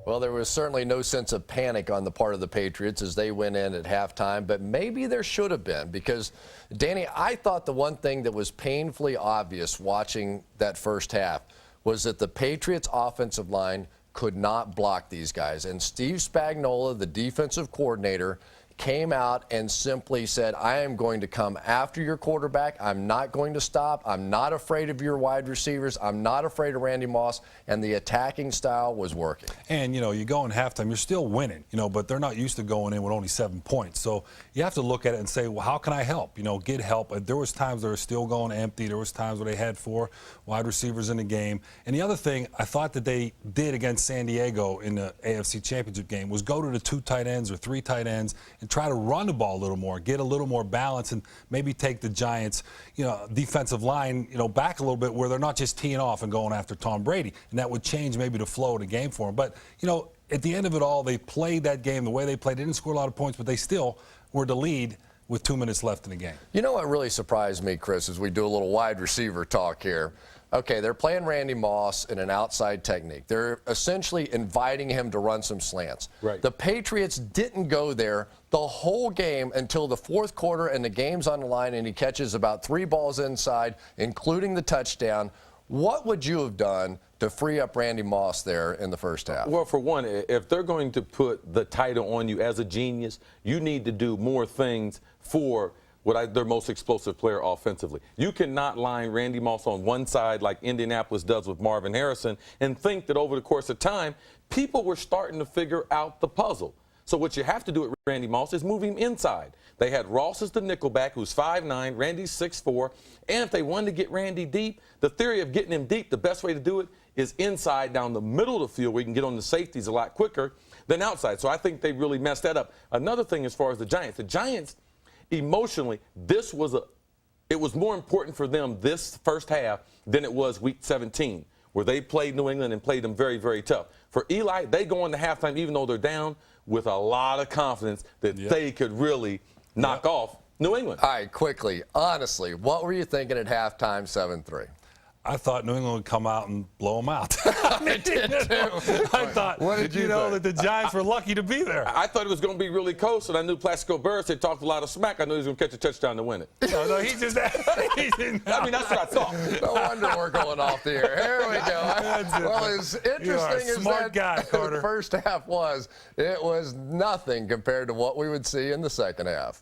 Well, there was certainly no sense of panic on the part of the Patriots as they went in at halftime, but maybe there should have been because, Danny, I thought the one thing that was painfully obvious watching that first half was that the Patriots' offensive line could not block these guys. And Steve Spagnuolo, the defensive coordinator, came out and simply said, I am going to come after your quarterback. I'm not going to stop. I'm not afraid of your wide receivers. I'm not afraid of Randy Moss. And the attacking style was working. And, you go in halftime, you're still winning, but they're not used to going in with only 7 points. So you have to look at it and say, well, how can I help? Get help. There was times they were still going empty. There was times where they had 4 wide receivers in the game. And the other thing I thought that they did against San Diego in the AFC Championship game was go to the 2 tight ends or 3 tight ends and try to run the ball a little more, get a little more balance, and maybe take the Giants, defensive line, back a little bit where they're not just teeing off and going after Tom Brady. And that would change maybe the flow of the game for them. But, at the end of it all, they played that game the way they played. They didn't score a lot of points, but they still were the lead with 2 minutes left in the game. You know what really surprised me, Chris, as we do a little wide receiver talk here? Okay, they're playing Randy Moss in an outside technique. They're essentially inviting him to run some slants. Right. The Patriots didn't go there the whole game until the fourth quarter, and the game's on the line, and he catches about 3 balls inside, including the touchdown. What would you have done to free up Randy Moss there in the first half? Well, for one, if they're going to put the title on you as a genius, you need to do more things for their most explosive player offensively. You cannot line Randy Moss on one side like Indianapolis does with Marvin Harrison and think that over the course of time, people were starting to figure out the puzzle. So what you have to do with Randy Moss is move him inside. They had Ross as the nickelback, who's 5'9", Randy's 6'4", and if they wanted to get Randy deep, the theory of getting him deep, the best way to do it is inside down the middle of the field where you can get on the safeties a lot quicker than outside. So I think they really messed that up. Another thing as far as the Giants, emotionally, it was more important for them this first half than it was week 17, where they played New England and played them very, very tough. For Eli, they go into halftime, even though they're down, with a lot of confidence that they could really knock off New England. All right, quickly, honestly, what were you thinking at halftime, 7-3? I thought New England would come out and blow them out. I did too. I thought, that the Giants were lucky to be there. I thought it was going to be really close, and I knew Plaxico Burress had talked a lot of smack. I knew he was going to catch a touchdown to win it. No, he just didn't. I mean, that's what I thought. No wonder we're going off the air. Here we go. Well, as interesting as smart guy, Carter. The first half was, it was nothing compared to what we would see in the second half.